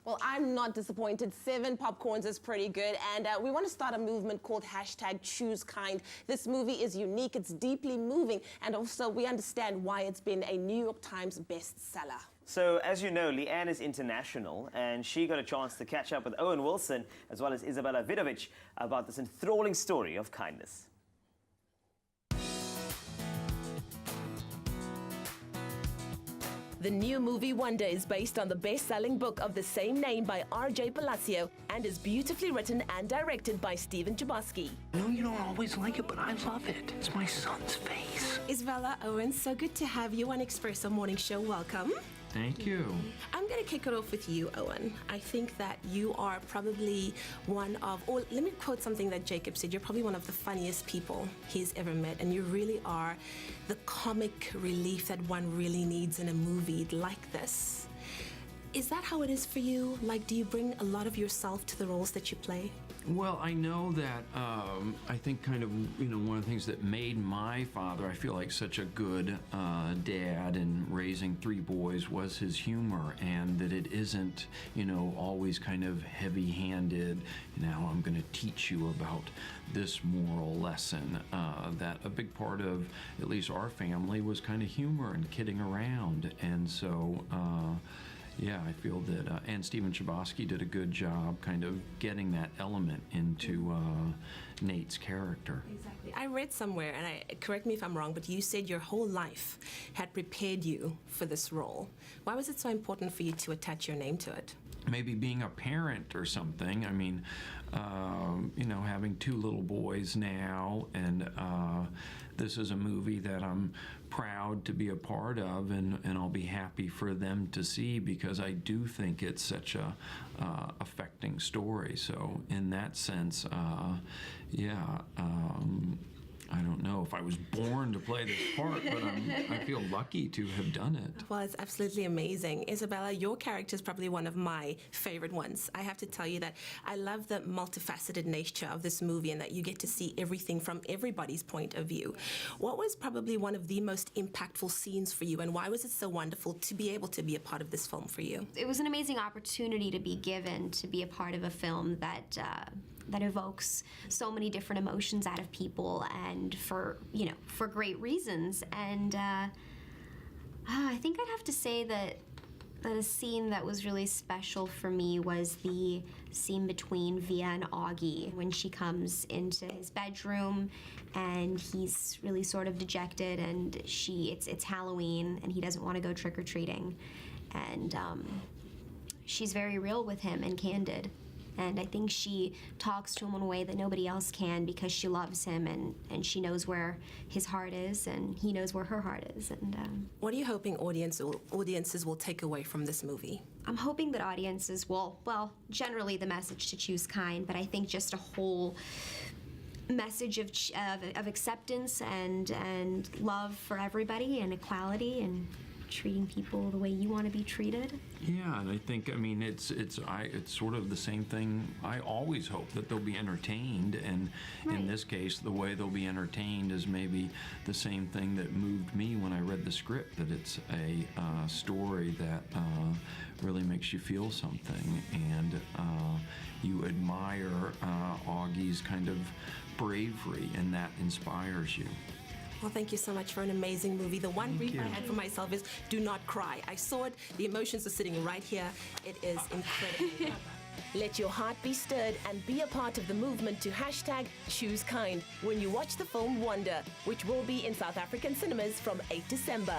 Well, I'm not disappointed. 7 popcorns is pretty good. And we want to start a movement called #ChooseKind. This movie is unique, it's deeply moving, and also we understand why it's been a New York Times bestseller. So, as you know, Leanne is international, and she got a chance to catch up with Owen Wilson, as well as Izabela Vidovic, about this enthralling story of kindness. The new movie Wonder is based on the best-selling book of the same name by R.J. Palacio and is beautifully written and directed by Steven Chbosky. I know you don't always like it, but I love it. It's my son's face. Izabela, Owen, so good to have you on Expresso Morning Show. Welcome. Thank you. I'm going to kick it off with you, Owen. I think that you are probably one of, or let me quote something that Jacob said, you're probably one of the funniest people he's ever met, and you really are the comic relief that one really needs in a movie like this. Is that how it is for you? Like, do you bring a lot of yourself to the roles that you play? Well, I know that I think kind of, one of the things that made my father, I feel like, such a good dad in raising 3 boys was his humor, and that it isn't, always kind of heavy-handed, now I'm going to teach you about this moral lesson. That a big part of, at least our family, was kind of humor and kidding around, and so yeah, I feel that, and Steven Chbosky did a good job kind of getting that element into Nate's character. Exactly. I read somewhere, and correct me if I'm wrong, but you said your whole life had prepared you for this role. Why was it so important for you to attach your name to it? Maybe being a parent or something. I mean, having 2 little boys now, and this is a movie that I'm proud to be a part of, and I'll be happy for them to see, because I do think it's such a affecting story. So in that sense, yeah, I don't know if I was born to play this part, but I feel lucky to have done it. Well, it's absolutely amazing. Izabela, your character is probably one of my favorite ones. I have to tell you that I love the multifaceted nature of this movie, and that you get to see everything from everybody's point of view. What was probably one of the most impactful scenes for you, and why was it so wonderful to be able to be a part of this film for you? It was an amazing opportunity to be given to be a part of a film that evokes so many different emotions out of people, and for great reasons. And I think I'd have to say that a scene that was really special for me was the scene between Via and Augie, when she comes into his bedroom and he's really sort of dejected, and it's Halloween and he doesn't want to go trick-or-treating, and she's very real with him and candid. And I think she talks to him in a way that nobody else can, because she loves him, and she knows where his heart is, and he knows where her heart is. And what are you hoping audiences will take away from this movie? I'm hoping that audiences will, well, generally the message to choose kind, but I think just a whole message of acceptance and love for everybody, and equality, and treating people the way you want to be treated. Yeah, and I think, it's sort of the same thing. I always hope that they'll be entertained, and right. In this case, the way they'll be entertained is maybe the same thing that moved me when I read the script, that it's a story that really makes you feel something, and you admire Augie's kind of bravery, and that inspires you. Well, thank you so much for an amazing movie. The one brief I had for myself is do not cry. I saw it. The emotions are sitting right here. It is incredible. Let your heart be stirred and be a part of the movement to #ChooseKind when you watch the film Wonder, which will be in South African cinemas from 8 December.